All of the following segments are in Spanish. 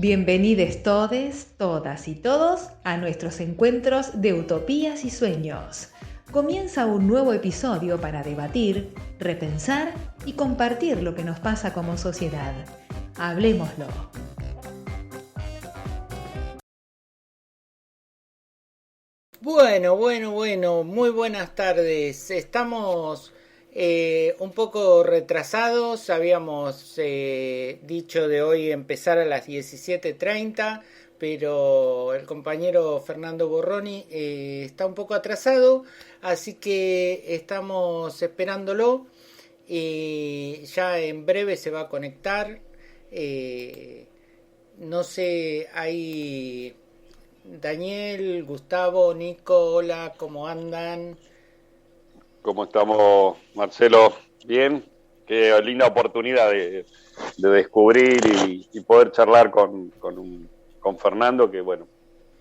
Bienvenidos todes, todas y todos a nuestros encuentros de utopías y sueños. Comienza un nuevo episodio para debatir, repensar y compartir lo que nos pasa como sociedad. Hablemoslo. Bueno, muy buenas tardes. Estamos un poco retrasados, habíamos dicho de hoy empezar a las 17:30, pero el compañero Fernando Borroni está un poco atrasado, así que estamos esperándolo. Ya en breve se va a conectar. No sé, hay... Daniel, Gustavo, Nico, hola, ¿cómo andan? ¿Cómo estamos, Marcelo? Bien, qué linda oportunidad de descubrir y poder charlar con Fernando, que bueno,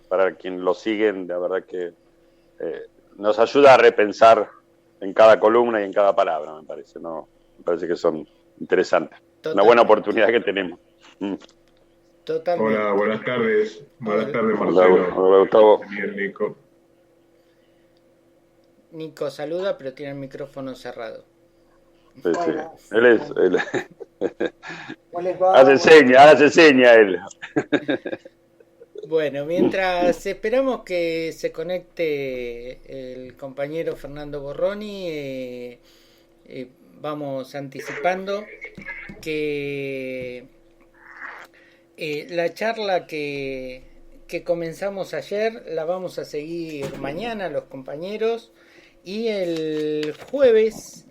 para quien lo siguen, la verdad que nos ayuda a repensar en cada columna y en cada palabra, me parece, ¿no? Me parece que son interesantes. Totalmente. Una buena oportunidad que tenemos. Totalmente. Hola, buenas tardes. Buenas tardes, Hola, Marcelo. hola, Gustavo. Bien, Nico. Nico saluda, pero tiene el micrófono cerrado. Sí, sí. Él Hace seña él. Bueno, mientras esperamos que se conecte el compañero Fernando Borroni, vamos anticipando que la charla que comenzamos ayer la vamos a seguir mañana los compañeros, y el jueves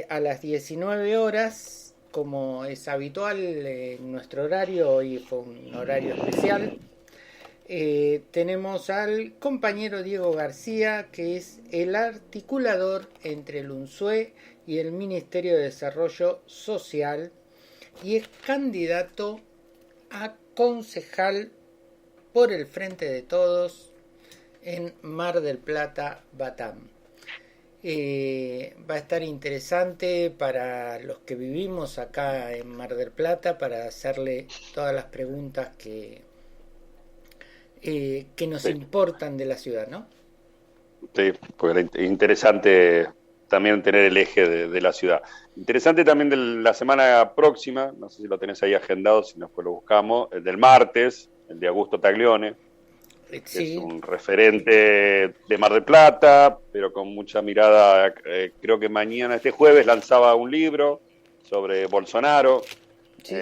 a las 19 horas, como es habitual en nuestro horario, hoy fue un horario especial, tenemos al compañero Diego García, que es el articulador entre el UNSUE y el Ministerio de Desarrollo Social, y es candidato a concejal por el Frente de Todos en Mar del Plata, Batam. Va a estar interesante para los que vivimos acá en Mar del Plata, para hacerle todas las preguntas que nos importan de la ciudad, ¿no? Sí, pues era interesante también tener el eje de la ciudad. Interesante también de la semana próxima, no sé si lo tenés ahí agendado, si después lo buscamos, el del martes, el de Augusto Taglione, que Sí. es un referente de Mar del Plata, pero con mucha mirada. Creo que mañana, este jueves, lanzaba un libro sobre Bolsonaro. Sí.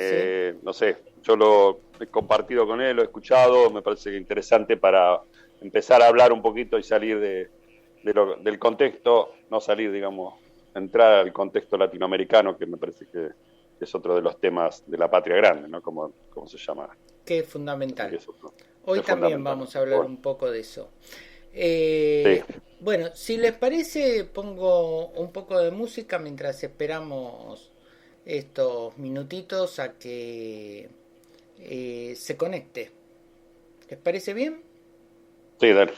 No sé, yo lo he compartido con él, lo he escuchado, me parece interesante para empezar a hablar un poquito y salir del contexto, no salir, digamos, entrar al contexto latinoamericano, que me parece que es otro de los temas de la patria grande, ¿no? Como se llama. Que es fundamental. Hoy Es también fundamental. vamos a hablar Bueno. un poco de eso. Sí. Bueno, si les parece, pongo un poco de música mientras esperamos estos minutitos a que se conecte. ¿Les parece bien? Sí, dale.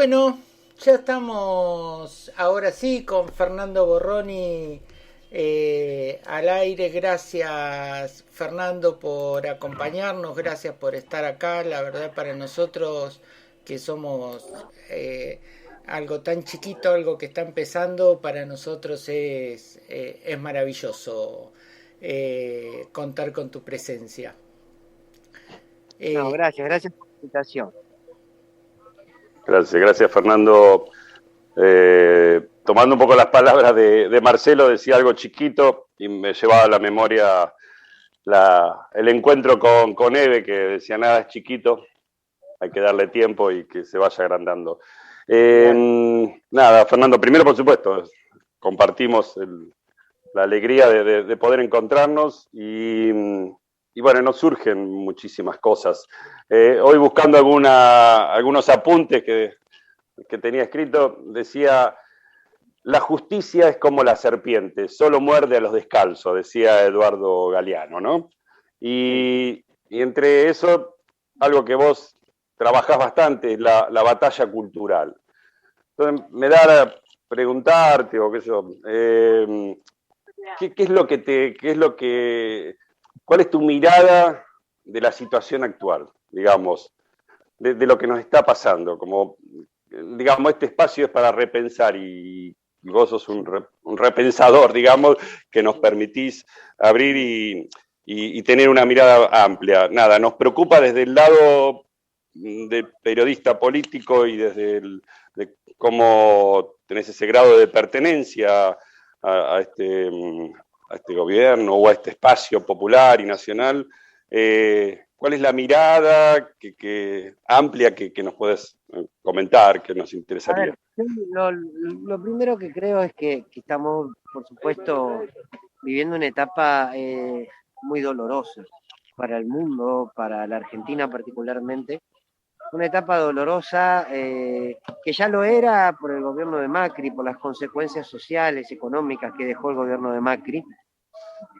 Bueno, ya estamos ahora sí con Fernando Borroni al aire. Gracias, Fernando, por acompañarnos, gracias por estar acá. La verdad, para nosotros que somos algo tan chiquito, algo que está empezando, para nosotros es maravilloso contar con tu presencia. No, gracias por la invitación. Gracias Fernando. Tomando un poco las palabras de Marcelo, decía algo chiquito y me llevaba a la memoria el encuentro con Eve, que decía nada es chiquito, hay que darle tiempo y que se vaya agrandando. Nada, Fernando, primero por supuesto, compartimos la alegría de poder encontrarnos y bueno, nos surgen muchísimas cosas. Hoy buscando algunos apuntes que tenía escrito, decía: la justicia es como la serpiente, solo muerde a los descalzos, decía Eduardo Galeano, ¿no? Y entre eso, algo que vos trabajás bastante es la batalla cultural. Entonces, me da a preguntarte, o qué sé yo, ¿cuál es tu mirada de la situación actual, digamos, de lo que nos está pasando? Como, digamos, este espacio es para repensar y vos sos un repensador, digamos, que nos permitís abrir y tener una mirada amplia. Nada, nos preocupa desde el lado de periodista político y desde de cómo tenés ese grado de pertenencia a este gobierno o a este espacio popular y nacional. ¿Cuál es la mirada amplia que nos puedes comentar, que nos interesaría? A ver, lo primero que creo es que estamos, por supuesto, viviendo una etapa muy dolorosa para el mundo, para la Argentina particularmente. Una etapa dolorosa que ya lo era por el gobierno de Macri, por las consecuencias sociales, económicas que dejó el gobierno de Macri,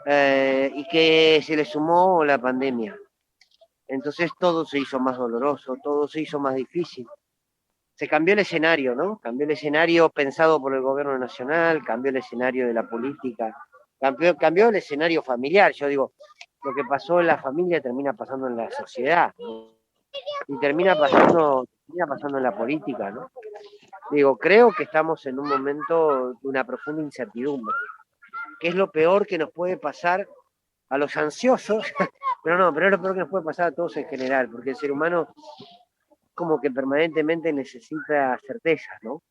y que se le sumó la pandemia. Entonces todo se hizo más doloroso, todo se hizo más difícil. Se cambió el escenario, ¿no? Cambió el escenario pensado por el gobierno nacional, cambió el escenario de la política, cambió el escenario familiar. Yo digo, lo que pasó en la familia termina pasando en la sociedad, ¿no? Y termina pasando en la política, ¿no? Digo, creo que estamos en un momento de una profunda incertidumbre, que es lo peor que nos puede pasar a los ansiosos, pero es lo peor que nos puede pasar a todos en general, porque el ser humano como que permanentemente necesita certezas, ¿no?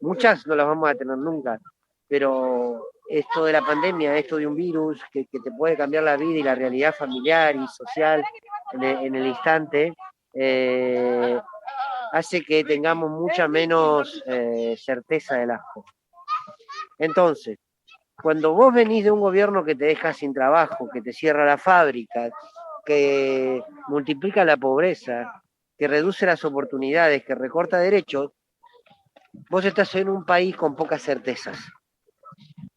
Muchas no las vamos a tener nunca, pero esto de la pandemia, esto de un virus que te puede cambiar la vida y la realidad familiar y social en el instante, hace que tengamos mucha menos certeza de las cosas. Entonces, cuando vos venís de un gobierno que te deja sin trabajo, que te cierra la fábrica, que multiplica la pobreza, que reduce las oportunidades, que recorta derechos, vos estás en un país con pocas certezas.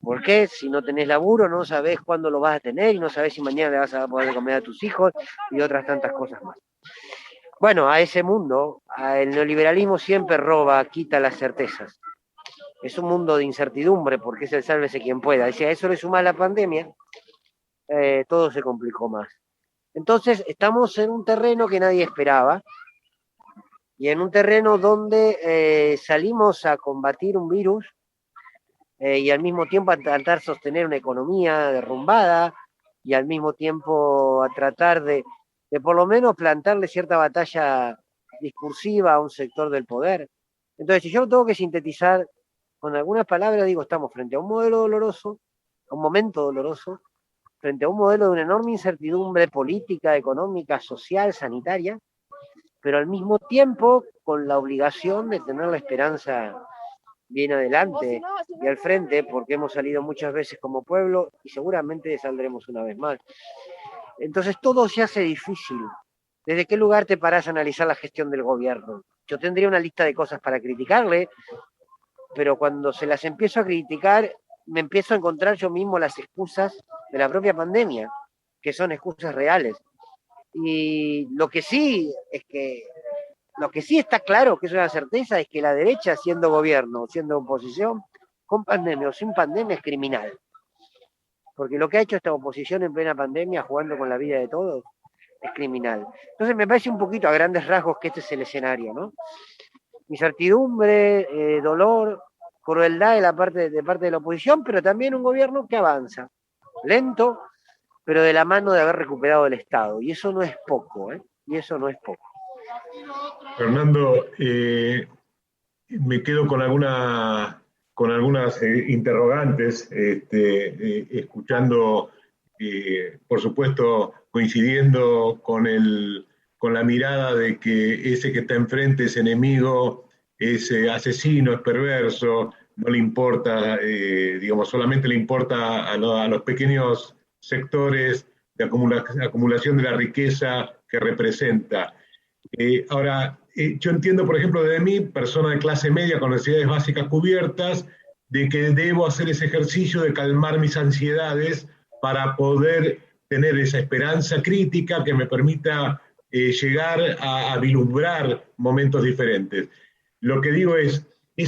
¿Por qué? Si no tenés laburo, no sabés cuándo lo vas a tener y no sabés si mañana le vas a poder comer a tus hijos y otras tantas cosas más. Bueno, a ese mundo, el neoliberalismo siempre roba, quita las certezas. Es un mundo de incertidumbre porque es el sálvese quien pueda. Y si a eso le suma la pandemia, todo se complicó más. Entonces, estamos en un terreno que nadie esperaba y en un terreno donde salimos a combatir un virus y al mismo tiempo a tratar de sostener una economía derrumbada y al mismo tiempo a tratar de por lo menos plantarle cierta batalla discursiva a un sector del poder. Entonces, si yo lo tengo que sintetizar con algunas palabras, digo, estamos frente a un modelo doloroso, a un momento doloroso, frente a un modelo de una enorme incertidumbre política, económica, social, sanitaria, pero al mismo tiempo con la obligación de tener la esperanza bien adelante y al frente, porque hemos salido muchas veces como pueblo y seguramente saldremos una vez más. Entonces todo se hace difícil. ¿Desde qué lugar te parás a analizar la gestión del gobierno? Yo tendría una lista de cosas para criticarle, pero cuando se las empiezo a criticar, me empiezo a encontrar yo mismo las excusas de la propia pandemia, que son excusas reales. Y lo que sí está claro, que es una certeza, es que la derecha, siendo gobierno, siendo oposición, con pandemia o sin pandemia, es criminal. Porque lo que ha hecho esta oposición en plena pandemia, jugando con la vida de todos, es criminal. Entonces me parece un poquito a grandes rasgos que este es el escenario, ¿no? Incertidumbre, dolor, crueldad de parte de la oposición, pero también un gobierno que avanza, lento, pero de la mano de haber recuperado el Estado. Y eso no es poco, ¿eh? Y eso no es poco. Fernando, me quedo con algunas interrogantes, escuchando, por supuesto, coincidiendo con la mirada de que ese que está enfrente es enemigo, es asesino, es perverso, no le importa, solamente le importa a los pequeños sectores de acumulación de la riqueza que representa. Ahora, yo entiendo, por ejemplo, de mí, persona de clase media con necesidades básicas cubiertas, de que debo hacer ese ejercicio de calmar mis ansiedades para poder tener esa esperanza crítica que me permita llegar a vislumbrar momentos diferentes. Lo que digo es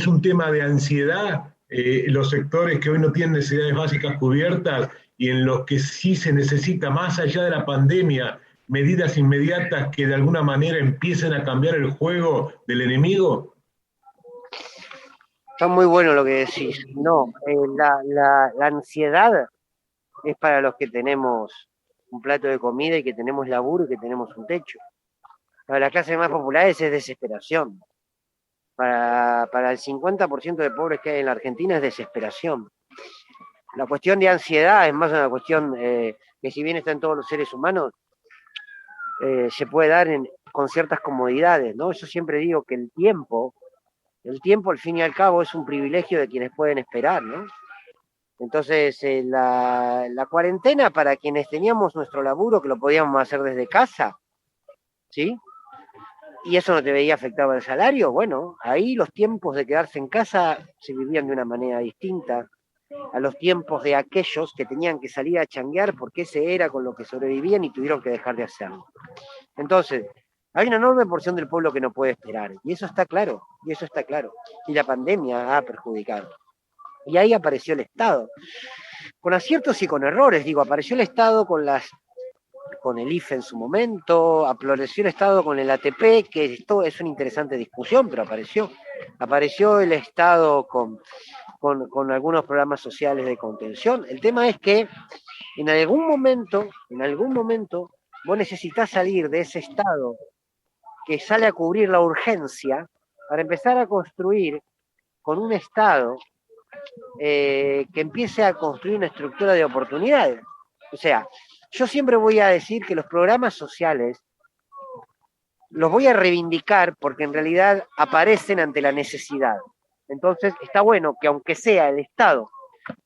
un tema de ansiedad, los sectores que hoy no tienen necesidades básicas cubiertas y en los que sí se necesita, más allá de la pandemia, medidas inmediatas que de alguna manera empiecen a cambiar el juego del enemigo? Está muy bueno lo que decís. No, la ansiedad es para los que tenemos un plato de comida y que tenemos laburo y que tenemos un techo. Para las clases más populares es desesperación. Para el 50% de pobres que hay en la Argentina es desesperación. La cuestión de ansiedad es más una cuestión que si bien está en todos los seres humanos, se puede dar con ciertas comodidades, ¿no? Yo siempre digo que el tiempo al fin y al cabo es un privilegio de quienes pueden esperar, ¿no? Entonces, la cuarentena para quienes teníamos nuestro laburo, que lo podíamos hacer desde casa, ¿sí? Y eso no te veía afectado el salario, bueno, ahí los tiempos de quedarse en casa se vivían de una manera distinta a los tiempos de aquellos que tenían que salir a changuear porque ese era con lo que sobrevivían y tuvieron que dejar de hacerlo. Entonces, hay una enorme porción del pueblo que no puede esperar, y eso está claro, y la pandemia ha perjudicado. Y ahí apareció el Estado, con aciertos y con errores, apareció el Estado con el IFE en su momento, apareció el Estado con el ATP, que esto es una interesante discusión, pero apareció el Estado con algunos programas sociales de contención. El tema es que en algún momento, vos necesitas salir de ese Estado que sale a cubrir la urgencia para empezar a construir con un Estado que empiece a construir una estructura de oportunidades. O sea, yo siempre voy a decir que los programas sociales los voy a reivindicar porque en realidad aparecen ante la necesidad. Entonces está bueno que aunque sea el Estado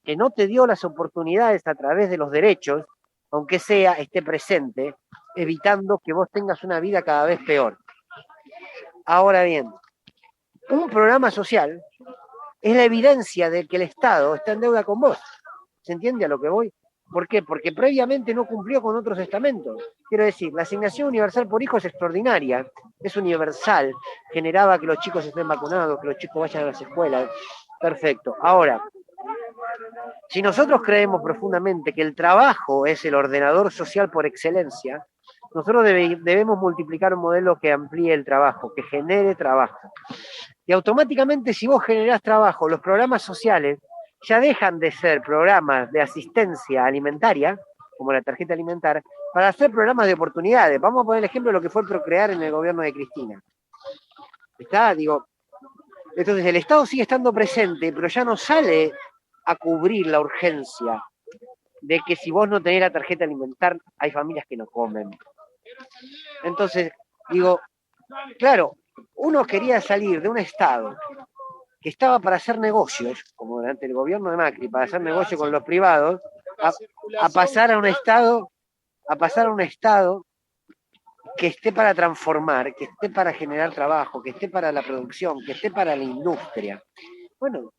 que no te dio las oportunidades a través de los derechos, aunque sea esté presente, evitando que vos tengas una vida cada vez peor. Ahora bien, un programa social es la evidencia de que el Estado está en deuda con vos. ¿Se entiende a lo que voy? ¿Por qué? Porque previamente no cumplió con otros estamentos. Quiero decir, la asignación universal por hijo es extraordinaria, es universal, generaba que los chicos estén vacunados, que los chicos vayan a las escuelas. Perfecto. Ahora, si nosotros creemos profundamente que el trabajo es el ordenador social por excelencia, nosotros debemos multiplicar un modelo que amplíe el trabajo, que genere trabajo. Y automáticamente, si vos generás trabajo, los programas sociales ya dejan de ser programas de asistencia alimentaria, como la tarjeta alimentar, para ser programas de oportunidades. Vamos a poner el ejemplo de lo que fue el Procrear en el gobierno de Cristina. Entonces el Estado sigue estando presente, pero ya no sale a cubrir la urgencia de que si vos no tenés la tarjeta alimentar, hay familias que no comen. Entonces, claro, uno quería salir de un Estado que estaba para hacer negocios, como durante el gobierno de Macri, para hacer negocios con los privados, a pasar a un Estado que esté para transformar, que esté para generar trabajo, que esté para la producción, que esté para la industria. Bueno,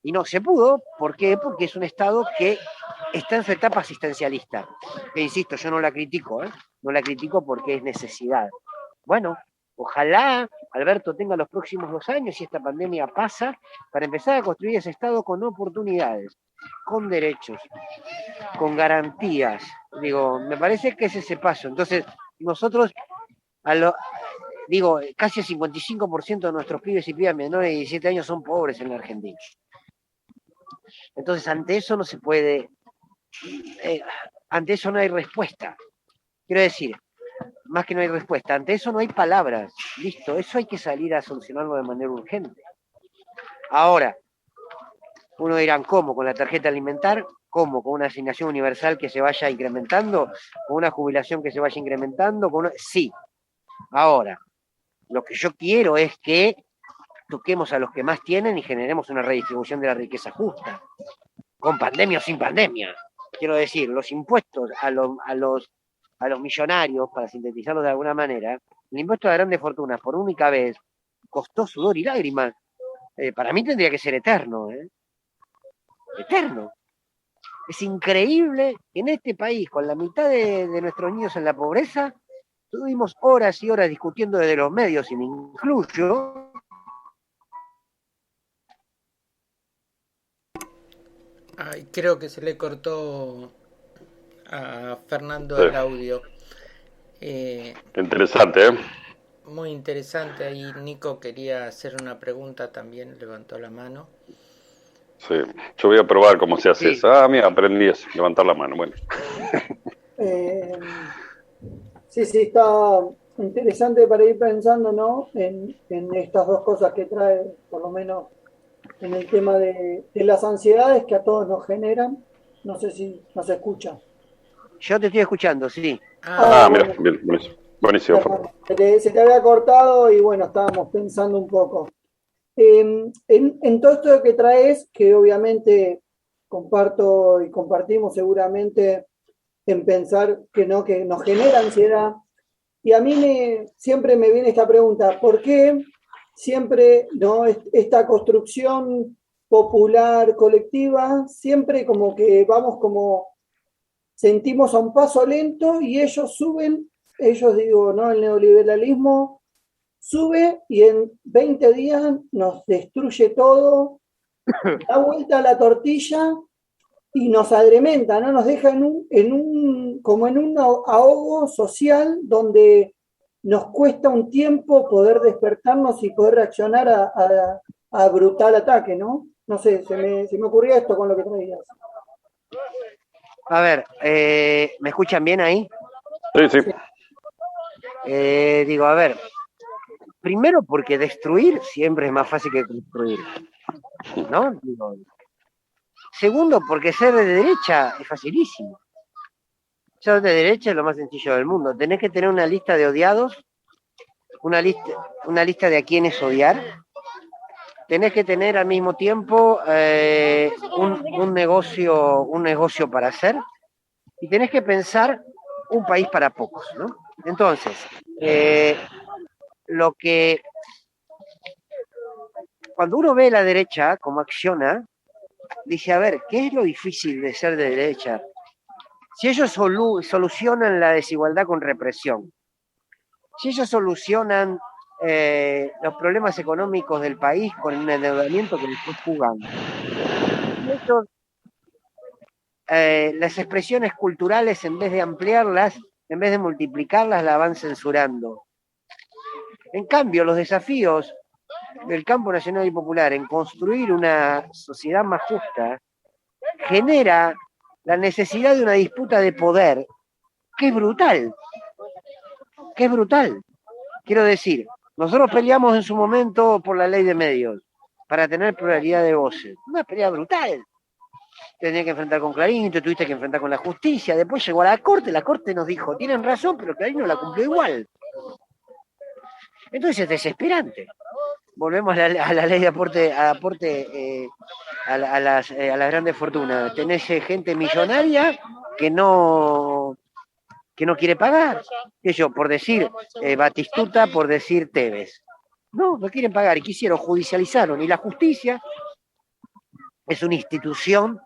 y no se pudo, ¿por qué? Porque es un Estado que está en su etapa asistencialista. Que insisto, yo no la critico, no la critico porque es necesidad. Bueno, ojalá Alberto tenga los próximos 2 años, si esta pandemia pasa, para empezar a construir ese Estado con oportunidades, con derechos, con garantías. Me parece que es ese paso. Entonces, nosotros, casi el 55% de nuestros pibes y pibas menores de 17 años son pobres en la Argentina. Entonces, ante eso no se puede, ante eso no hay respuesta. Quiero decir, más que no hay respuesta, ante eso no hay palabras. Listo, eso hay que salir a solucionarlo de manera urgente. Ahora, uno dirán, ¿cómo? ¿Con la tarjeta alimentar? ¿Cómo? ¿Con una asignación universal que se vaya incrementando? ¿Con una jubilación que se vaya incrementando? Sí. Ahora, lo que yo quiero es que toquemos a los que más tienen y generemos una redistribución de la riqueza justa, con pandemia o sin pandemia. Quiero decir, los impuestos a los millonarios, para sintetizarlo de alguna manera, el impuesto a grandes fortunas por única vez costó sudor y lágrimas. Para mí tendría que ser eterno, eterno. Es increíble que en este país, con la mitad de nuestros niños en la pobreza, tuvimos horas y horas discutiendo desde los medios, y me incluyo. Ay, creo que se le cortó a Fernando el audio. Interesante, ¿eh? Muy interesante. Ahí Nico quería hacer una pregunta también, levantó la mano. Sí, yo voy a probar cómo se hace eso. Mira, aprendí eso, levantar la mano. Bueno. Sí, está interesante para ir pensando, ¿no? En estas dos cosas que trae, por lo menos en el tema de las ansiedades que a todos nos generan. No sé si nos escucha. Yo te estoy escuchando, sí. Mira, Bueno, bien, buenísimo. Buenísimo, Fer. perdón, se te había cortado y bueno, estábamos pensando un poco. En todo esto que traes, que obviamente comparto y compartimos seguramente en pensar que no, que nos genera ansiedad. Y a mí siempre me viene esta pregunta, ¿por qué siempre no esta construcción popular, colectiva, siempre como que vamos como sentimos a un paso lento y ellos suben, ellos digo, ¿no? El neoliberalismo sube y en 20 días nos destruye todo, da vuelta a la tortilla y nos agrementa, ¿no? Nos deja como en un ahogo social donde nos cuesta un tiempo poder despertarnos y poder reaccionar a brutal ataque, ¿no? No sé, se me ocurría esto con lo que traías. A ver, ¿me escuchan bien ahí? Sí. Digo, a ver, primero porque destruir siempre es más fácil que construir, ¿no? Digo, segundo, porque ser de derecha es facilísimo. Ser de derecha es lo más sencillo del mundo. Tenés que tener una lista de odiados, una lista de a quienes odiar. Tenés que tener al mismo tiempo un negocio para hacer. Y tenés que pensar un país para pocos, ¿no? Entonces, cuando uno ve la derecha como acciona, dice, a ver, ¿qué es lo difícil de ser de derecha? Si ellos solucionan la desigualdad con represión, si ellos solucionan los problemas económicos del país con un endeudamiento que después jugan, si ellos, las expresiones culturales, en vez de ampliarlas, en vez de multiplicarlas, la van censurando. En cambio, los desafíos del campo nacional y popular en construir una sociedad más justa genera la necesidad de una disputa de poder que es brutal. Quiero decir, nosotros peleamos en su momento por la ley de medios para tener pluralidad de voces. Una pelea brutal. Tenía que enfrentar con Clarín, te tuviste que enfrentar con la justicia, después llegó a la corte nos dijo, tienen razón, pero Clarín no la cumplió igual. Entonces es desesperante. Volvemos a la ley de aporte a las grandes fortunas. Tenés gente millonaria que no quiere pagar. Ellos, por decir Batistuta, por decir Tevez. No quieren pagar y quisieron, judicializaron. Y la justicia es una institución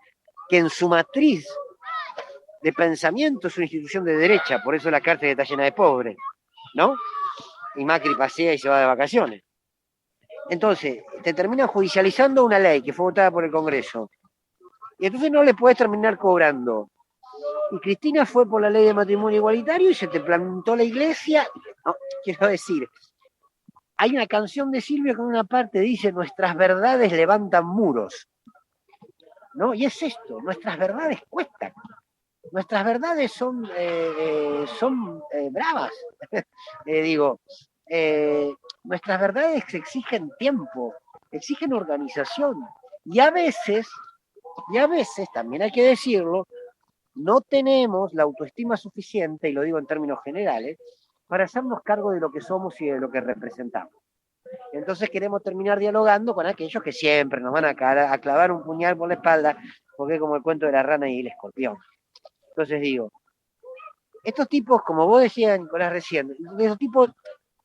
que en su matriz de pensamiento es una institución de derecha, por eso la cárcel está llena de pobres, ¿no? Y Macri pasea y se va de vacaciones. Entonces, te terminan judicializando una ley que fue votada por el Congreso. Y entonces no le puedes terminar cobrando. Y Cristina fue por la ley de matrimonio igualitario y se te plantó la iglesia. No, quiero decir, hay una canción de Silvio que en una parte dice, nuestras verdades levantan muros. ¿No? Y es esto, nuestras verdades cuestan. Nuestras verdades son bravas. Nuestras verdades exigen tiempo, exigen organización. Y a veces, también hay que decirlo, no tenemos la autoestima suficiente, y lo digo en términos generales, para hacernos cargo de lo que somos y de lo que representamos. Entonces queremos terminar dialogando con aquellos que siempre nos van a clavar un puñal por la espalda, porque es como el cuento de la rana y el escorpión. Entonces digo, estos tipos, como vos decías, Nicolás, recién, esos tipos,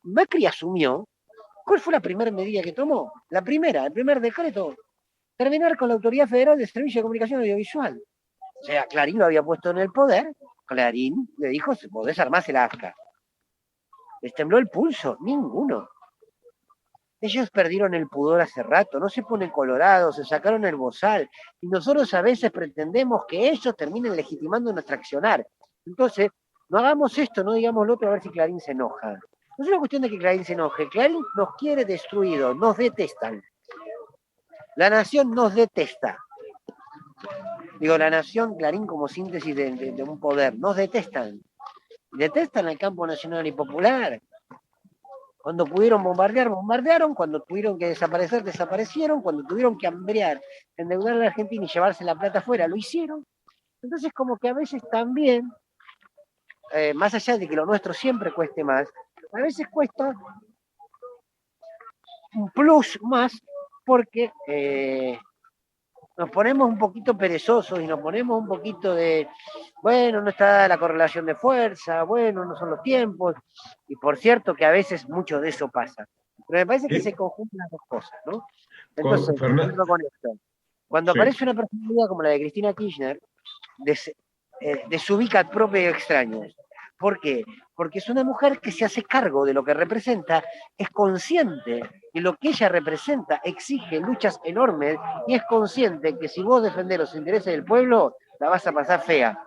Macri asumió, ¿cuál fue la primera medida que tomó? El primer decreto, terminar con la Autoridad Federal de Servicio de Comunicación Audiovisual. O sea, Clarín lo había puesto en el poder, Clarín le dijo, podés armarse la AFCA. ¿Les tembló el pulso? Ninguno. Ellos perdieron el pudor hace rato, no se ponen colorados, se sacaron el bozal, y nosotros a veces pretendemos que ellos terminen legitimando nuestro accionar. Entonces, no hagamos esto, no digamos lo otro, a ver si Clarín se enoja. No es una cuestión de que Clarín se enoje, Clarín nos quiere destruidos, nos detestan. La nación nos detesta. Digo, la nación, Clarín como síntesis de un poder, nos detestan. Detestan al campo nacional y popular. Cuando pudieron bombardear, bombardearon. Cuando tuvieron que desaparecer, desaparecieron. Cuando tuvieron que hambrear, endeudar a la Argentina y llevarse la plata afuera, lo hicieron. Entonces, como que a veces también, más allá de que lo nuestro siempre cueste más, a veces cuesta un plus más porque nos ponemos un poquito perezosos y nos ponemos un poquito de, bueno, no está la correlación de fuerza, bueno, no son los tiempos, y por cierto que a veces mucho de eso pasa. Pero me parece que se conjuntan las dos cosas, ¿no? Entonces, con esto, cuando aparece una personalidad como la de Cristina Kirchner, desubica propio y extraños. ¿Por qué? Porque es una mujer que se hace cargo de lo que representa, es consciente que lo que ella representa exige luchas enormes y es consciente que si vos defendés los intereses del pueblo, la vas a pasar fea.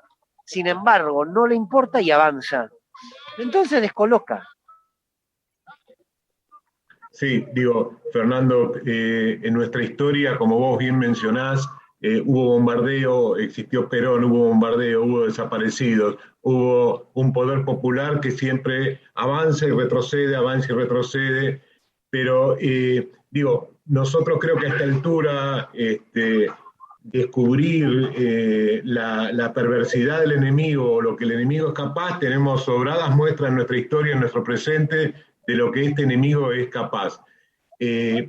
Sin embargo, no le importa y avanza. Entonces descoloca. Sí, digo, Fernando, en nuestra historia, como vos bien mencionás, hubo bombardeo, existió Perón, hubo bombardeo, hubo desaparecidos, hubo un poder popular que siempre avanza y retrocede, pero digo, nosotros creo que a esta altura descubrir la perversidad del enemigo o lo que el enemigo es capaz, tenemos sobradas muestras en nuestra historia, en nuestro presente, de lo que este enemigo es capaz.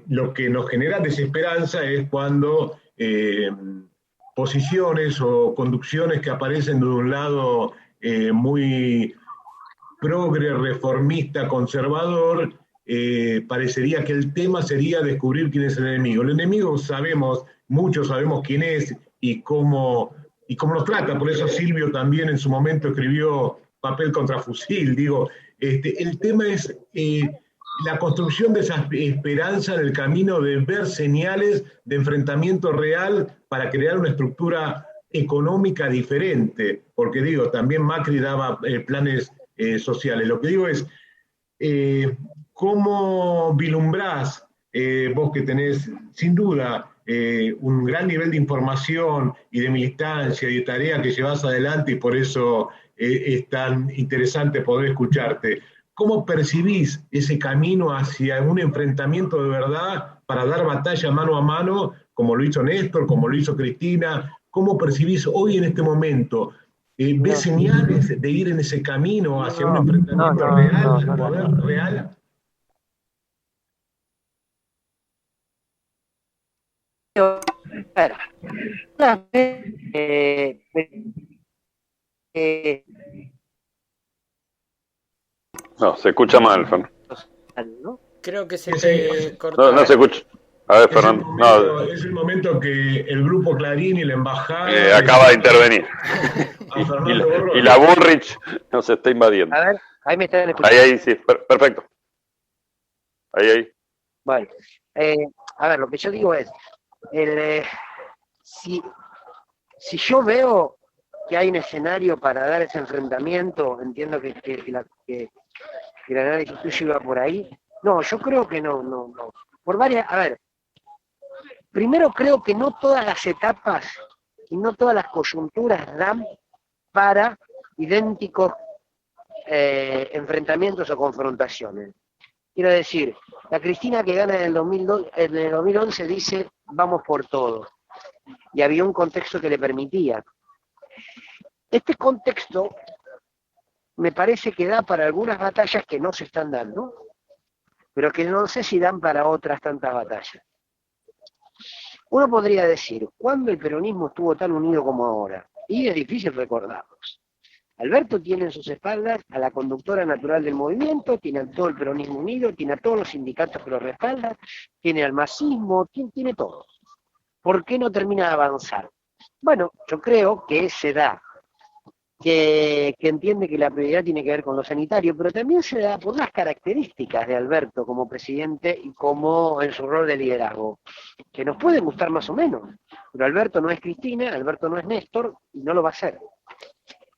Lo que nos genera desesperanza es cuando posiciones o conducciones que aparecen de un lado muy progre, reformista, conservador, parecería que el tema sería descubrir quién es el enemigo. El enemigo sabemos, muchos sabemos quién es y cómo nos trata, por eso Silvio también en su momento escribió Papel contra Fusil, digo, el tema es la construcción de esa esperanza en el camino de ver señales de enfrentamiento real para crear una estructura económica diferente, porque digo, también Macri daba planes sociales. Lo que digo es, ¿cómo vislumbrás, vos que tenés sin duda un gran nivel de información y de militancia y de tarea que llevas adelante y por eso es tan interesante poder escucharte? ¿Cómo percibís ese camino hacia un enfrentamiento de verdad para dar batalla mano a mano, como lo hizo Néstor, como lo hizo Cristina? ¿Cómo percibís hoy en este momento? ¿Ves señales de ir en ese camino hacia un enfrentamiento real, de poder real? No, se escucha mal, ¿no? Creo que se te cortó. No se escucha. A ver, Fernando. Es el momento que el grupo Clarín y la embajada acaba de intervenir. y la Bullrich nos está invadiendo. A ver, ahí me están escuchando. Ahí, sí, perfecto. Ahí. Bueno, a ver, lo que yo digo es, si yo veo que hay un escenario para dar ese enfrentamiento, entiendo que el análisis tuyo iba por ahí. No, yo creo que no. Por varias, a ver, primero creo que no todas las etapas y no todas las coyunturas dan para idénticos enfrentamientos o confrontaciones. Quiero decir, la Cristina que gana en el 2011 dice, vamos por todo. Y había un contexto que le permitía. Este contexto me parece que da para algunas batallas que no se están dando, pero que no sé si dan para otras tantas batallas. Uno podría decir, ¿cuándo el peronismo estuvo tan unido como ahora? Y es difícil recordarlos. Alberto tiene en sus espaldas a la conductora natural del movimiento, tiene a todo el peronismo unido, tiene a todos los sindicatos que lo respaldan, tiene al masismo, tiene todo. ¿Por qué no termina de avanzar? Bueno, yo creo que se da, que entiende que la prioridad tiene que ver con lo sanitario, pero también se da por las características de Alberto como presidente y como en su rol de liderazgo, que nos pueden gustar más o menos, pero Alberto no es Cristina, Alberto no es Néstor y no lo va a ser.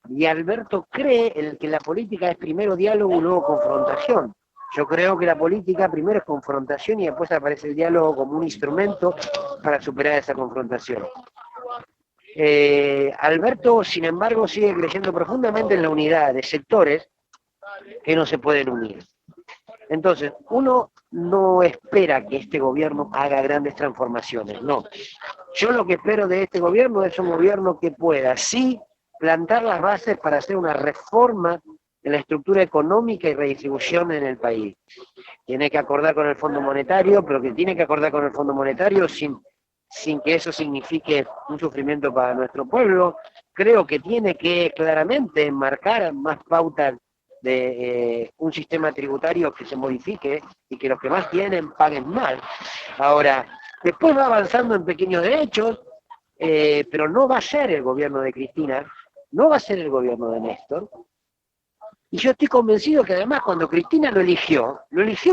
Y Alberto cree que la política es primero diálogo y luego confrontación. Yo creo que la política primero es confrontación y después aparece el diálogo como un instrumento para superar esa confrontación. Alberto, sin embargo, sigue creyendo profundamente en la unidad de sectores que no se pueden unir. Entonces, uno no espera que este gobierno haga grandes transformaciones, no. Yo lo que espero de este gobierno es un gobierno que pueda, sí, plantar las bases para hacer una reforma en la estructura económica y redistribución en el país. Tiene que acordar con el Fondo Monetario, pero que tiene que acordar con el Fondo Monetario sin que eso signifique un sufrimiento para nuestro pueblo. Creo que tiene que claramente marcar más pautas de un sistema tributario que se modifique y que los que más tienen paguen más. Ahora, después va avanzando en pequeños derechos, pero no va a ser el gobierno de Cristina, no va a ser el gobierno de Néstor. Y yo estoy convencido que además cuando Cristina lo eligió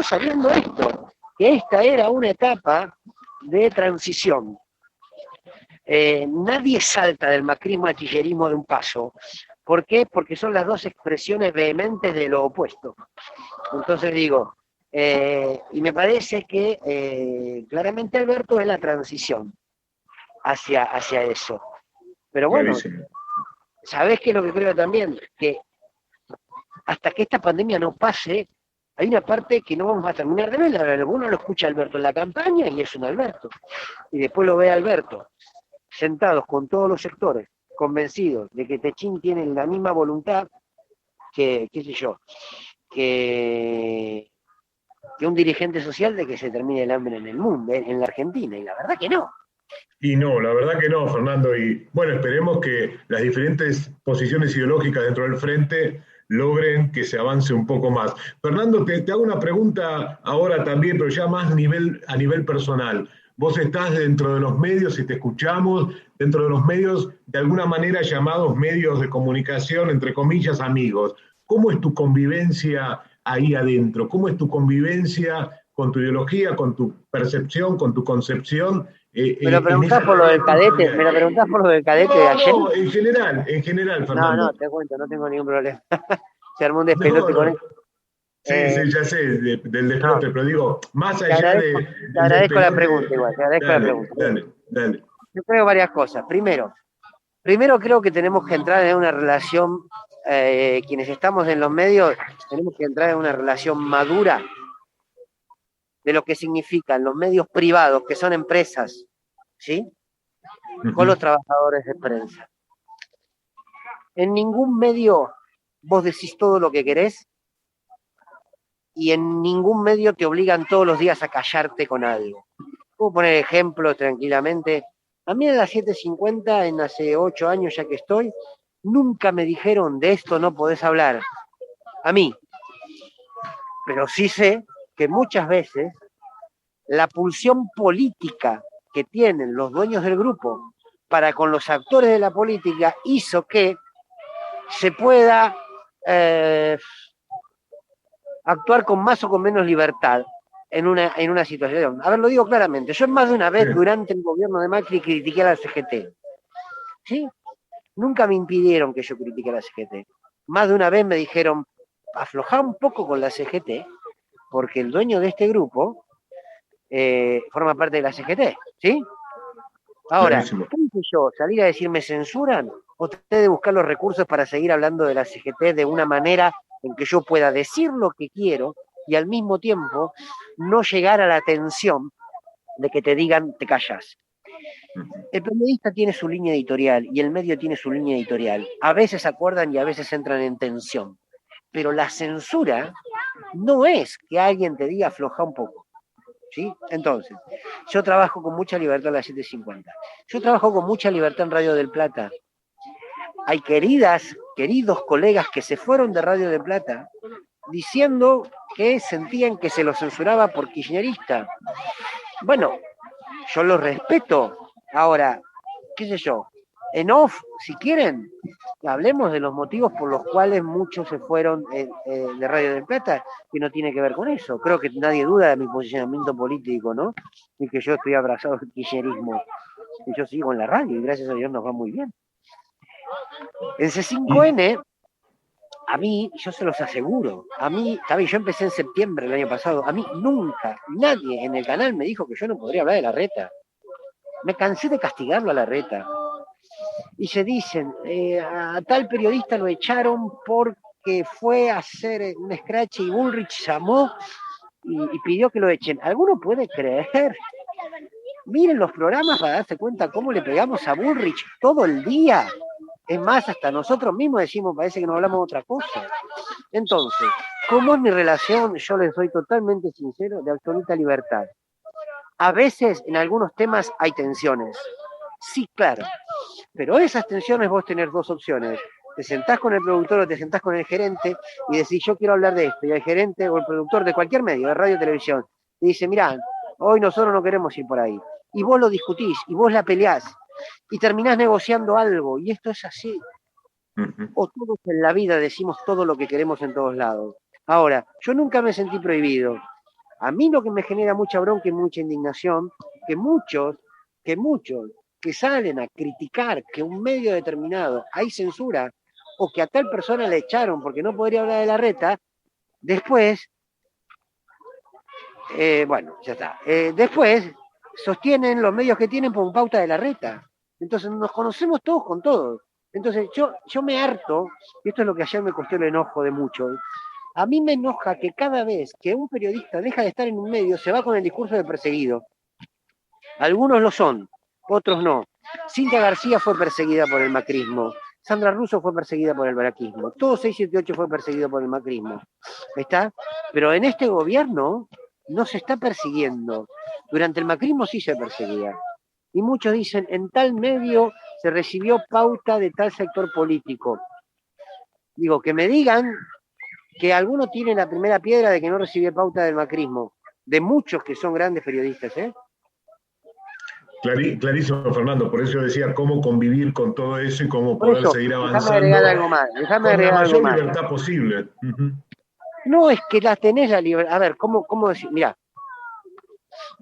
sabiendo esto, que esta era una etapa de transición. Nadie salta del macrismo al kirchnerismo de un paso. ¿Por qué? Porque son las dos expresiones vehementes de lo opuesto. Entonces digo, y me parece que claramente Alberto es la transición hacia eso. Pero bueno, ¿sabés qué es lo que creo también? Que hasta que esta pandemia no pase, hay una parte que no vamos a terminar de ver. Uno lo escucha a Alberto en la campaña y es un Alberto. Y después lo ve a Alberto sentados con todos los sectores, convencidos de que Techín tiene la misma voluntad que, qué sé yo, que un dirigente social de que se termine el hambre en el mundo, en la Argentina. Y la verdad que no. Y no, la verdad que no, Fernando. Y bueno, esperemos que las diferentes posiciones ideológicas dentro del frente logren que se avance un poco más. Fernando, te hago una pregunta ahora también, pero ya más a nivel personal. Vos estás dentro de los medios y te escuchamos, dentro de los medios de alguna manera llamados medios de comunicación, entre comillas, amigos. ¿Cómo es tu convivencia ahí adentro? ¿Cómo es tu convivencia con tu ideología, con tu percepción, con tu concepción? ¿Me lo preguntás por lo del cadete? ¿Me lo preguntás por lo del cadete de ayer? No, en general, Fernando. No, te cuento, no tengo ningún problema. Se armó un despelote con esto. Sí, ya sé, del despelote, pero digo, más allá de... Te agradezco la pregunta igual, te agradezco la pregunta. Dale. Yo creo varias cosas. Primero creo que tenemos que entrar en una relación, quienes estamos en los medios, tenemos que entrar en una relación madura de lo que significan los medios privados, que son empresas, ¿sí? Con los trabajadores de prensa. En ningún medio vos decís todo lo que querés y en ningún medio te obligan todos los días a callarte con algo. Puedo poner ejemplos tranquilamente. A mí en las 7:50, en hace 8 años ya que estoy, nunca me dijeron de esto no podés hablar. A mí. Pero sí sé que muchas veces la pulsión política que tienen los dueños del grupo para con los actores de la política hizo que se pueda actuar con más o con menos libertad en una situación. A ver, lo digo claramente. Yo más de una vez durante el gobierno de Macri critiqué a la CGT. ¿Sí? Nunca me impidieron que yo critique a la CGT. Más de una vez me dijeron, aflojá un poco con la CGT, porque el dueño de este grupo forma parte de la CGT. ¿Sí? Ahora, ¿qué hice yo? ¿Salir a decir me censuran? ¿O traté de buscar los recursos para seguir hablando de la CGT de una manera en que yo pueda decir lo que quiero y al mismo tiempo no llegar a la tensión de que te digan te callas? El periodista tiene su línea editorial y el medio tiene su línea editorial. A veces acuerdan y a veces entran en tensión. Pero la censura no es que alguien te diga afloja un poco. ¿Sí? Entonces, yo trabajo con mucha libertad en la 7:50. Yo trabajo con mucha libertad en Radio del Plata. Hay queridos colegas que se fueron de Radio del Plata diciendo que sentían que se los censuraba por kirchnerista. Bueno, yo los respeto. Ahora, qué sé yo, en off, si quieren, hablemos de los motivos por los cuales muchos se fueron de Radio del Plata, que no tiene que ver con eso. Creo que nadie duda de mi posicionamiento político, ¿no? Y que yo estoy abrazado al kirchnerismo. Y yo sigo en la radio y gracias a Dios nos va muy bien. En C5N, a mí, yo se los aseguro, a mí, ¿sabes? Yo empecé en septiembre del año pasado, a mí nunca, nadie en el canal me dijo que yo no podría hablar de Larreta. Me cansé de castigarlo a Larreta. Y se dicen, a tal periodista lo echaron porque fue a hacer un scratch y Bullrich llamó y pidió que lo echen. ¿Alguno puede creer? Miren los programas para darse cuenta cómo le pegamos a Bullrich todo el día. Es más, hasta nosotros mismos decimos, parece que no hablamos de otra cosa. Entonces, ¿cómo es mi relación? Yo les soy totalmente sincero, de absoluta libertad. A veces, en algunos temas, hay tensiones. Sí, claro. Pero esas tensiones vos tenés dos opciones. Te sentás con el productor o te sentás con el gerente y decís, yo quiero hablar de esto. Y el gerente o el productor de cualquier medio, de radio o televisión, te dice, mirá, hoy nosotros no queremos ir por ahí. Y vos lo discutís, y vos la peleás, y terminás negociando algo. Y esto es así. O todos en la vida decimos todo lo que queremos en todos lados. Ahora, yo nunca me sentí prohibido. A mí lo que me genera mucha bronca y mucha indignación, que muchos que salen a criticar que un medio determinado hay censura, o que a tal persona le echaron porque no podría hablar de Larreta, después, bueno, ya está, después sostienen los medios que tienen por pauta de Larreta. Entonces nos conocemos todos con todos. Entonces yo me harto, y esto es lo que ayer me costó el enojo de muchos, a mí me enoja que cada vez que un periodista deja de estar en un medio, se va con el discurso de perseguido. Algunos lo son, otros no. Cintia García fue perseguida por el macrismo. Sandra Russo fue perseguida por el baraquismo. Todo 678 fue perseguido por el macrismo. ¿Está? Pero en este gobierno no se está persiguiendo. Durante el macrismo sí se perseguía. Y muchos dicen, en tal medio se recibió pauta de tal sector político. Digo, que me digan que alguno tiene la primera piedra de que no recibió pauta del macrismo. De muchos que son grandes periodistas, ¿eh? Clarísimo, Fernando, por eso decía cómo convivir con todo eso y cómo Por poder eso, seguir déjame avanzando agregar algo más. con la mayor libertad posible. No es que la tenés la libertad. A ver, ¿cómo decir? Mirá,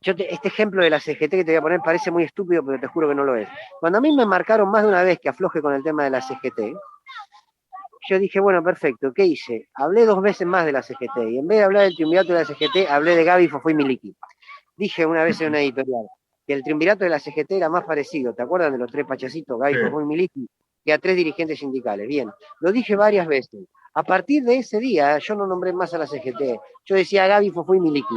este ejemplo de la CGT que te voy a poner parece muy estúpido, pero te juro que no lo es. Cuando a mí me marcaron más de una vez que afloje con el tema de la CGT, yo dije, bueno, perfecto, ¿qué hice? Hablé 2 veces más de la CGT, y en vez de hablar del triunvirato de la CGT, hablé de Gaby, Fofó y Miliki. Dije una vez en una editorial que el triunvirato de la CGT era más parecido, ¿te acuerdan de los 3 pachacitos, Gaby, Fofó y Miliki, que a 3 dirigentes sindicales? Bien, lo dije varias veces. A partir de ese día, yo no nombré más a la CGT. Yo decía Gaby, Fofó y Miliki.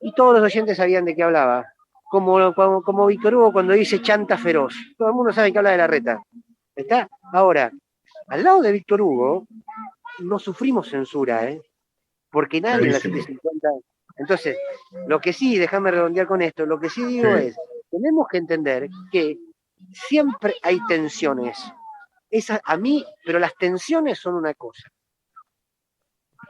Y todos los oyentes sabían de qué hablaba. Como Víctor Hugo cuando dice chanta feroz. Todo el mundo sabe que habla de Larreta. ¿Está? Ahora, al lado de Víctor Hugo, no sufrimos censura, ¿eh? Porque nadie en la 750... Entonces, lo que sí, déjame redondear con esto, lo que sí digo es, tenemos que entender que siempre hay tensiones. Pero las tensiones son una cosa.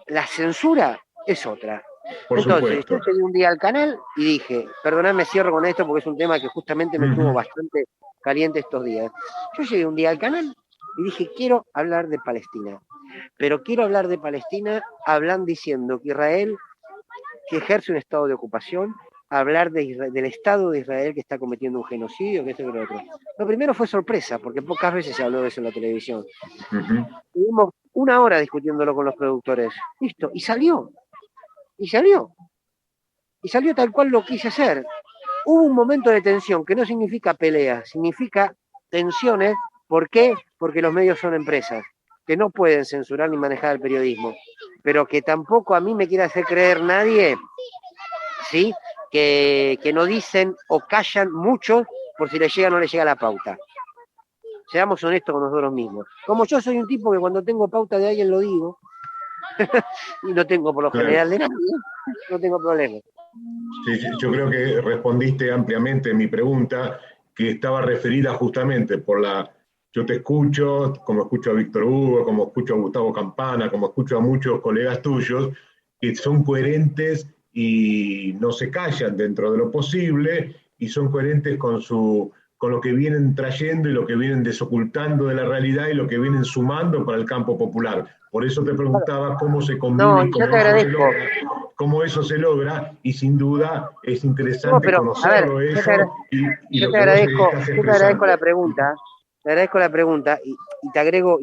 La censura es otra. Entonces, yo llegué un día al canal y dije, perdonadme, cierro con esto porque es un tema que justamente me tuvo bastante caliente estos días. Yo llegué un día al canal y dije, quiero hablar de Palestina. Pero quiero hablar de Palestina, hablan diciendo que Israel, que ejerce un estado de ocupación, hablar del Estado de Israel que está cometiendo un genocidio, que esto y lo otro. Lo primero fue sorpresa, porque pocas veces se habló de eso en la televisión. Tuvimos 1 hora discutiéndolo con los productores. Listo, y salió. Y salió tal cual lo quise hacer. Hubo un momento de tensión, que no significa pelea, significa tensiones. ¿Por qué? Porque los medios son empresas, que no pueden censurar ni manejar el periodismo, pero que tampoco a mí me quiere hacer creer nadie, ¿sí? Que no dicen o callan mucho por si les llega o no les llega la pauta. Seamos honestos con nosotros mismos. Como yo soy un tipo que cuando tengo pauta de alguien lo digo, y no tengo por lo general de nadie, no tengo problema. Sí, yo creo que respondiste ampliamente mi pregunta, que estaba referida justamente por yo te escucho, como escucho a Víctor Hugo, como escucho a Gustavo Campana, como escucho a muchos colegas tuyos, que son coherentes y no se callan dentro de lo posible, y son coherentes con lo que vienen trayendo y lo que vienen desocultando de la realidad y lo que vienen sumando para el campo popular. Por eso te preguntaba cómo se combina y cómo eso se logra, y sin duda es interesante conocerlo eso. Yo te agradezco la pregunta. Te agradezco la pregunta y te agrego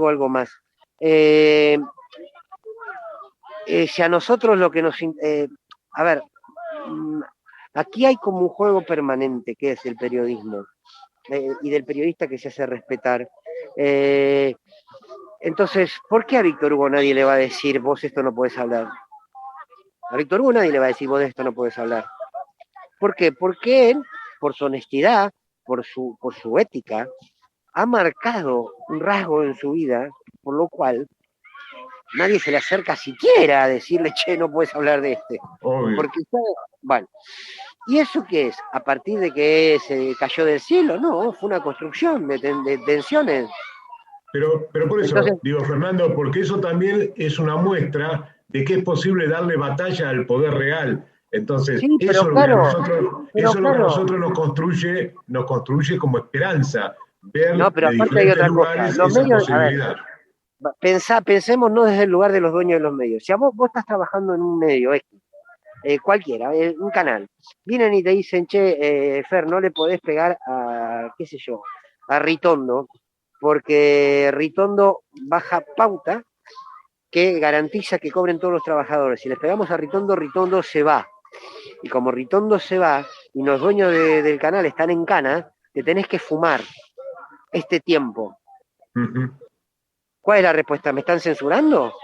algo más. Si a nosotros lo que nos... a ver, aquí hay como un juego permanente que es el periodismo y del periodista que se hace respetar. Entonces, ¿por qué a Víctor Hugo nadie le va a decir, vos esto no podés hablar? A Víctor Hugo nadie le va a decir, vos de esto no podés hablar. ¿Por qué? Porque él, por su honestidad, por su ética, ha marcado un rasgo en su vida, por lo cual nadie se le acerca siquiera a decirle, che, no puedes hablar de este. Obvio. Porque, bueno, ¿y eso qué es? ¿A partir de que se cayó del cielo? No, fue una construcción de tensiones. Pero por eso, Entonces, digo, Fernando, porque eso también es una muestra de que es posible darle batalla al poder real. Entonces, sí, eso pero es lo que a claro, nosotros, pero eso es lo que a claro. nosotros nos construye como esperanza, ver No, pero de aparte hay diferentes otra cosa. lugares Los esa medios, a ver, posibilidad. pensemos no desde el lugar de los dueños de los medios. Si a vos estás trabajando en un medio cualquiera, un canal, vienen y te dicen, che, Fer, no le podés pegar a, qué sé yo, a Ritondo, porque Ritondo baja pauta que garantiza que cobren todos los trabajadores. Si les pegamos a Ritondo, Ritondo se va. Y como Ritondo se va y los dueños del canal están en cana, te tenés que fumar este tiempo. Uh-huh. ¿Cuál es la respuesta? ¿Me están censurando?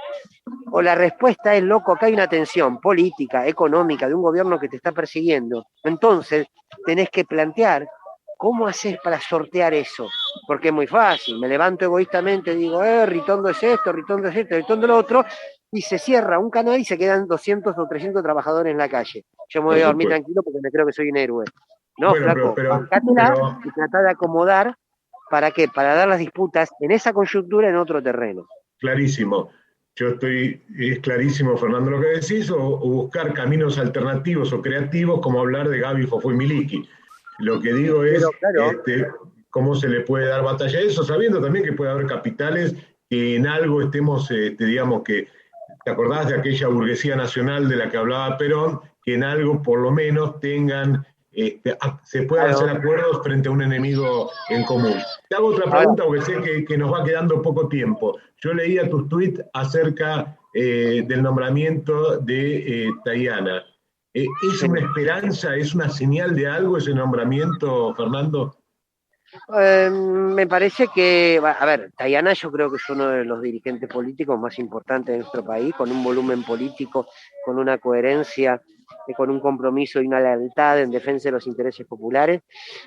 O la respuesta es, loco, acá hay una tensión política, económica, de un gobierno que te está persiguiendo. Entonces, tenés que plantear cómo haces para sortear eso. Porque es muy fácil. Me levanto egoístamente y digo, Ritondo es esto, Ritondo es esto, Ritondo es lo otro, y se cierra un canal y se quedan 200 o 300 trabajadores en la calle. Yo me voy a dormir tranquilo porque me creo que soy un héroe. No, bueno, flaco, bancátela y tratá de acomodar. ¿Para qué? Para dar las disputas en esa coyuntura en otro terreno. Clarísimo. Es clarísimo, Fernando, lo que decís, o buscar caminos alternativos o creativos, como hablar de Gaby, Fofó y Miliki. Lo que digo es claro, cómo se le puede dar batalla a eso, sabiendo también que puede haber capitales que en algo estemos, digamos que, ¿te acordás de aquella burguesía nacional de la que hablaba Perón? Que en algo por lo menos tengan, se puedan hacer acuerdos frente a un enemigo en común. Te hago otra pregunta porque sé que nos va quedando poco tiempo. Yo leía tus tweets acerca del nombramiento de Tayana. ¿Es una esperanza, es una señal de algo ese nombramiento, Fernando? Me parece que, a ver, Tayana yo creo que es uno de los dirigentes políticos más importantes de nuestro país, con un volumen político, con una coherencia, con un compromiso y una lealtad en defensa de los intereses populares.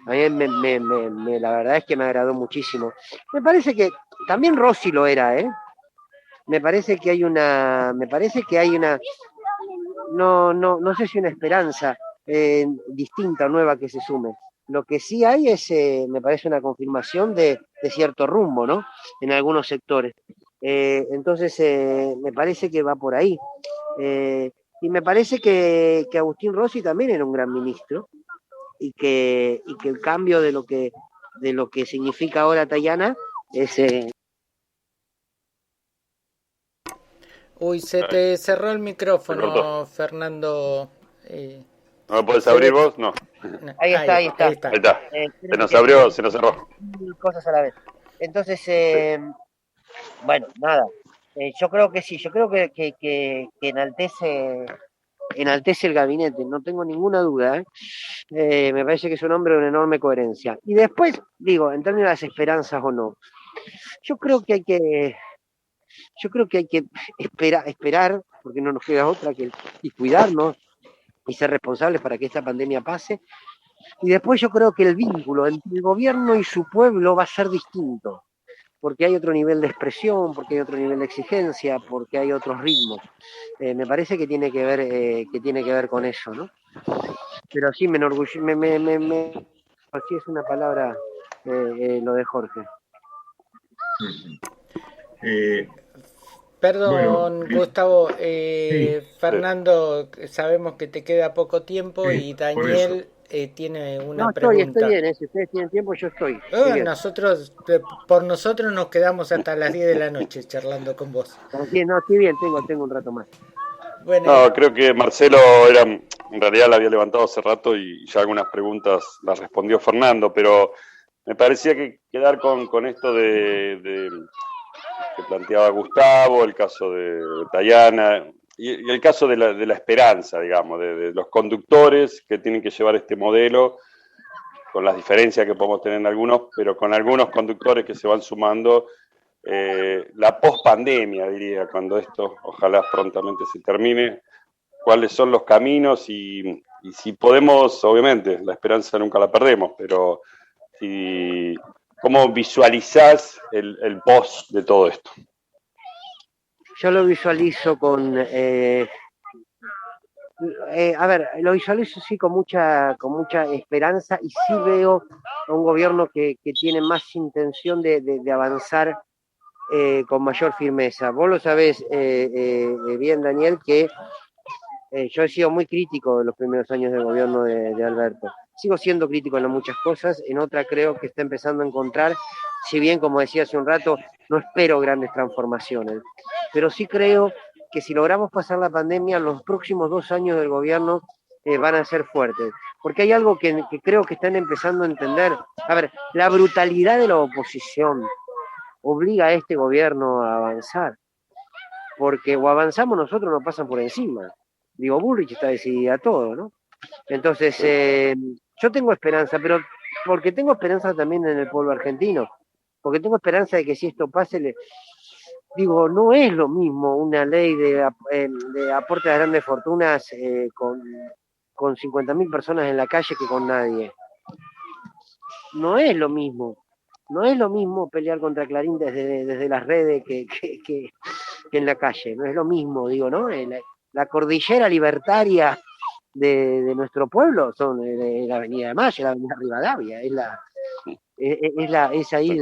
A mí la verdad es que me agradó muchísimo. Me parece que también Rossi lo era, me parece que hay una, no sé si una esperanza distinta, nueva que se sume. Lo que sí hay es, me parece, una confirmación de cierto rumbo, ¿no? En algunos sectores. Entonces, me parece que va por ahí. Y me parece que Agustín Rossi también era un gran ministro y que el cambio de lo que significa ahora Tayana es... Uy, se te cerró el micrófono, Fernando. ¿No lo podés abrir vos? No. Ahí está. Ahí está. Se nos abrió, se nos cerró. Cosas a la vez. Entonces, bueno, nada. Yo creo que sí, yo creo que enaltece el gabinete, no tengo ninguna duda. Me parece que es un hombre de una enorme coherencia. Y después, digo, en términos de las esperanzas o no, yo creo que hay que esperar, porque no nos queda otra y cuidarnos y ser responsables para que esta pandemia pase. Y después yo creo que el vínculo entre el gobierno y su pueblo va a ser distinto, porque hay otro nivel de expresión, porque hay otro nivel de exigencia, porque hay otros ritmos. Me parece que tiene que ver con eso, ¿no? Pero sí me enorgullece, así es una palabra lo de Jorge. Perdón, bueno, Gustavo, sí. Fernando, sabemos que te queda poco tiempo y Daniel tiene una pregunta. Estoy bien, si ustedes tienen tiempo, yo estoy. Por nosotros nos quedamos hasta las 10 de la noche charlando con vos. Sí, no, estoy bien, tengo un rato más. Bueno, no, creo que Marcelo en realidad la había levantado hace rato y ya algunas preguntas las respondió Fernando, pero me parecía que quedar con esto de que planteaba Gustavo, el caso de Tayana y el caso de la esperanza, digamos, de los conductores que tienen que llevar este modelo, con las diferencias que podemos tener en algunos, pero con algunos conductores que se van sumando, la pospandemia, diría, cuando esto ojalá prontamente se termine. cuáles son los caminos y si podemos, obviamente, la esperanza nunca la perdemos, pero ¿cómo visualizás el post de todo esto? Yo lo visualizo lo visualizo sí con mucha esperanza, y sí veo a un gobierno que tiene más intención de avanzar con mayor firmeza. Vos lo sabés bien, Daniel, que yo he sido muy crítico en los primeros años del gobierno de Alberto. Sigo siendo crítico en muchas cosas, en otra creo que está empezando a encontrar, si bien, como decía hace un rato, no espero grandes transformaciones, pero sí creo que si logramos pasar la pandemia, los próximos 2 años del gobierno van a ser fuertes. Porque hay algo que creo que están empezando a entender. A ver, la brutalidad de la oposición obliga a este gobierno a avanzar. Porque o avanzamos nosotros, nos pasan por encima. Digo, Bullrich está decidida a todo, ¿no? Entonces, yo tengo esperanza, pero porque tengo esperanza también en el pueblo argentino. Porque tengo esperanza de que si esto pase, digo, no es lo mismo una ley de aporte a grandes fortunas con 50.000 personas en la calle que con nadie. No es lo mismo. No es lo mismo pelear contra Clarín desde las redes que en la calle. No es lo mismo, digo, ¿no? La cordillera libertaria de nuestro pueblo son la Avenida de Mayo, la Avenida Rivadavia. Es ahí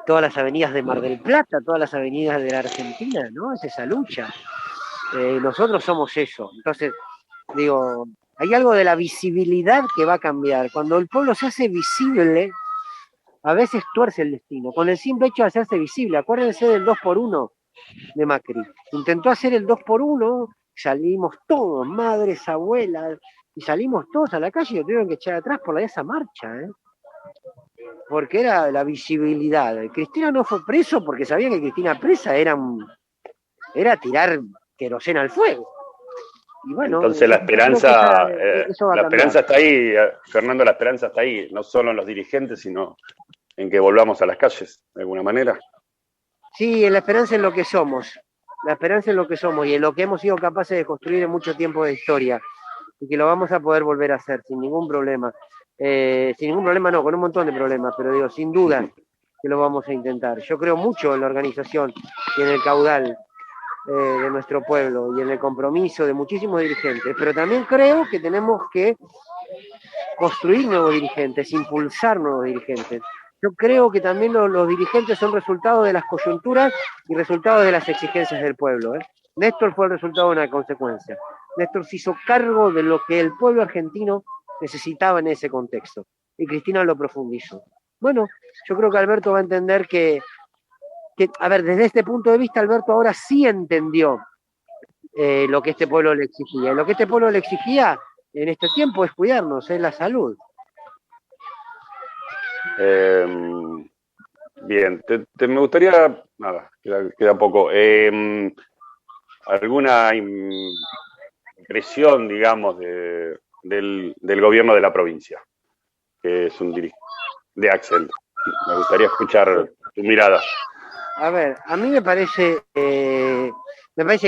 todas las avenidas de Mar del Plata, todas las avenidas de la Argentina, ¿no? Es esa lucha. Nosotros somos eso. Entonces, digo, hay algo de la visibilidad que va a cambiar. Cuando el pueblo se hace visible, a veces tuerce el destino. Con el simple hecho de hacerse visible, acuérdense del 2x1 de Macri. Intentó hacer el 2x1, salimos todos, madres, abuelas, y salimos todos a la calle y lo tuvieron que echar atrás por esa marcha, ¿eh? Porque era la visibilidad. Cristina no fue preso porque sabía que Cristina presa era tirar queroseno al fuego. Y bueno, entonces la esperanza está ahí, Fernando, la esperanza está ahí, no solo en los dirigentes, sino en que volvamos a las calles, de alguna manera. Sí, la esperanza en lo que somos, y en lo que hemos sido capaces de construir en mucho tiempo de historia, y que lo vamos a poder volver a hacer sin ningún problema. Sin ningún problema no, con un montón de problemas, pero digo, sin duda que lo vamos a intentar. Yo creo mucho en la organización y en el caudal de nuestro pueblo y en el compromiso de muchísimos dirigentes, pero también creo que tenemos que construir nuevos dirigentes, impulsar nuevos dirigentes. Yo creo que también los dirigentes son resultado de las coyunturas y resultado de las exigencias del pueblo, ¿eh? Néstor fue el resultado de una consecuencia. Néstor se hizo cargo de lo que el pueblo argentino necesitaba en ese contexto, y Cristina lo profundizó. Bueno, yo creo que Alberto va a entender que, a ver, desde este punto de vista, Alberto ahora sí entendió lo que este pueblo le exigía. Y lo que este pueblo le exigía en este tiempo es cuidarnos, es la salud. Bien, me gustaría, nada, queda poco, alguna impresión, digamos, del gobierno de la provincia, que es de Axel. Me gustaría escuchar tu mirada. A ver, a mí me parece que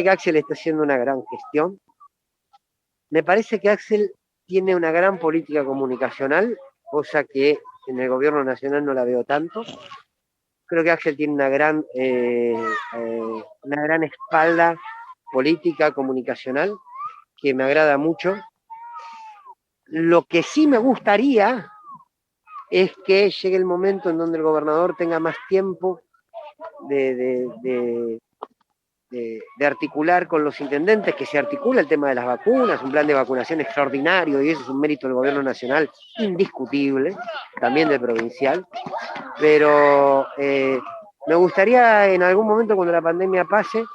Axel está haciendo una gran gestión. Me parece que Axel tiene una gran política comunicacional, cosa que en el gobierno nacional no la veo tanto. Creo que Axel tiene una gran espalda política comunicacional que me agrada mucho. Lo que sí me gustaría es que llegue el momento en donde el gobernador tenga más tiempo de articular con los intendentes, que se articula el tema de las vacunas, un plan de vacunación extraordinario, y eso es un mérito del gobierno nacional indiscutible, también del provincial, pero me gustaría en algún momento cuando la pandemia pase,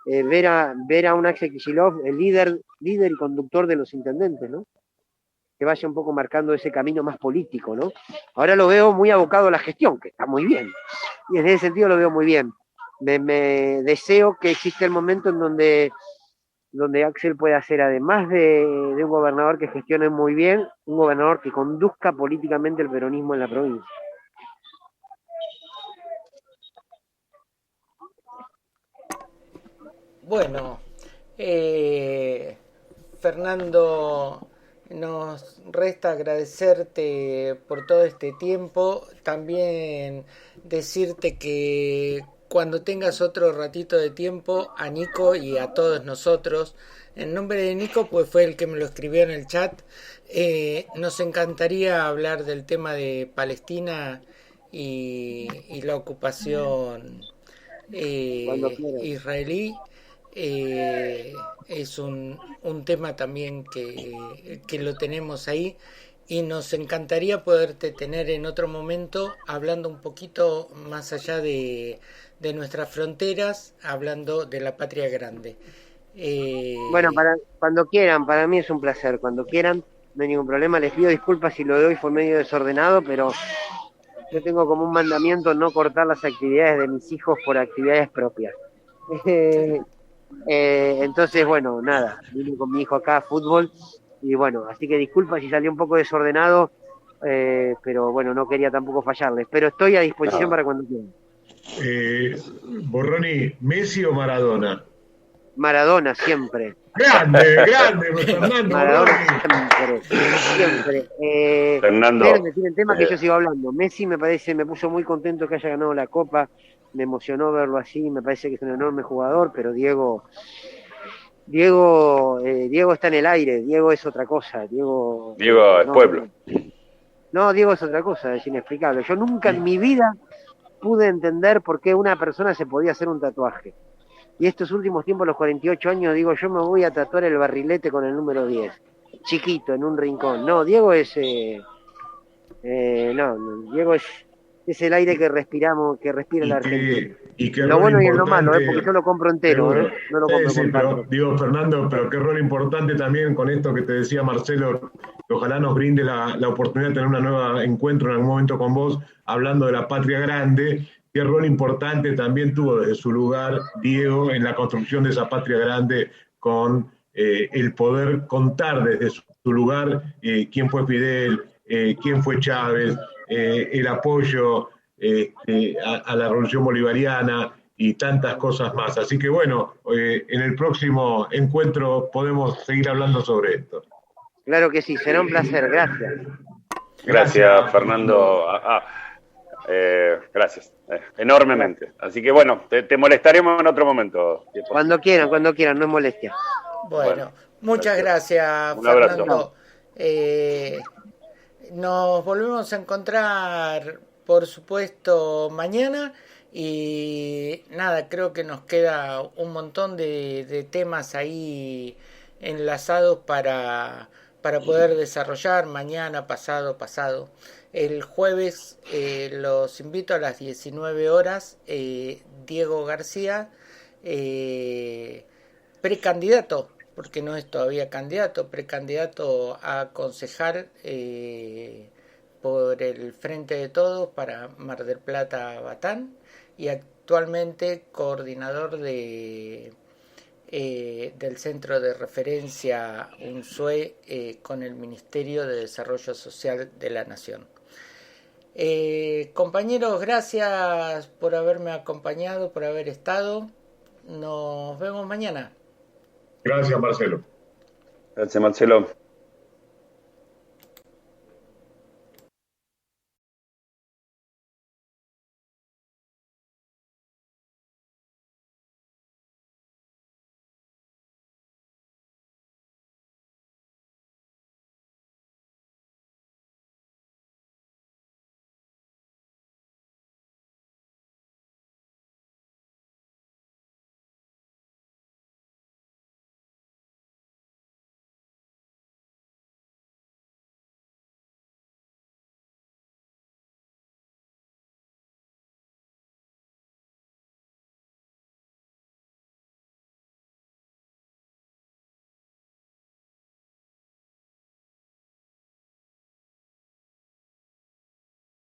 ver a un Axel Kicillof, el líder y conductor de los intendentes, ¿no? Que vaya un poco marcando ese camino más político, ¿no? Ahora lo veo muy abocado a la gestión, que está muy bien, y en ese sentido lo veo muy bien. Me deseo que exista el momento en donde Axel pueda ser, además de un gobernador que gestione muy bien, un gobernador que conduzca políticamente el peronismo en la provincia. Bueno, Fernando, nos resta agradecerte por todo este tiempo, también decirte que cuando tengas otro ratito de tiempo, a Nico y a todos nosotros, en nombre de Nico, pues fue el que me lo escribió en el chat, nos encantaría hablar del tema de Palestina y la ocupación israelí. Es un tema también que lo tenemos ahí y nos encantaría poderte tener en otro momento hablando un poquito más allá de nuestras fronteras, hablando de la patria grande. Bueno, cuando quieran, para mí es un placer, cuando quieran, no hay ningún problema. Les pido disculpas si lo de hoy fue medio desordenado, pero yo tengo como un mandamiento no cortar las actividades de mis hijos por actividades propias. Entonces, bueno, nada, vine con mi hijo acá a fútbol y bueno, así que disculpa si salió un poco desordenado, pero bueno, no quería tampoco fallarles, pero estoy a disposición para cuando quieran. Borroni, ¿Messi o Maradona? Maradona siempre. Grande, Fernando. Maradona siempre. Fernando. El tema que yo sigo hablando. Messi me puso muy contento que haya ganado la Copa, me emocionó verlo así, me parece que es un enorme jugador, pero Diego está en el aire, Diego es otra cosa. Diego es pueblo. No, Diego es otra cosa, es inexplicable. Yo nunca en mi vida pude entender por qué una persona se podía hacer un tatuaje. Y estos últimos tiempos, los 48 años, digo, yo me voy a tatuar el barrilete con el número 10, chiquito, en un rincón. No, Diego es... Diego es el aire que respiramos, que respira la Argentina. Lo bueno y lo malo, porque yo lo compro entero, no lo compro con parte. Digo, Fernando, pero qué rol importante también con esto que te decía Marcelo, que ojalá nos brinde la oportunidad de tener un nuevo encuentro en algún momento con vos, hablando de la patria grande. Qué rol importante también tuvo desde su lugar Diego en la construcción de esa patria grande, con el poder contar desde su lugar quién fue Fidel, quién fue Chávez, el apoyo a la revolución bolivariana y tantas cosas más. Así que bueno, en el próximo encuentro podemos seguir hablando sobre esto. Claro que sí, será un placer, gracias. Gracias, Fernando. Gracias, enormemente. Así que bueno, te molestaremos en otro momento. Cuando quieran, no es molestia. Bueno, muchas gracias, un abrazo. Fernando. Nos volvemos a encontrar, por supuesto, mañana. Y nada, creo que nos queda un montón de temas ahí enlazados para poder desarrollar mañana, pasado. El jueves los invito a las 19 horas. Diego García, precandidato, porque no es todavía candidato, precandidato a concejal por el Frente de Todos para Mar del Plata, Batán, y actualmente coordinador del Centro de Referencia UNSUE con el Ministerio de Desarrollo Social de la Nación. Compañeros, gracias por haberme acompañado, por haber estado. Nos vemos mañana. Gracias, Marcelo. Gracias, Marcelo.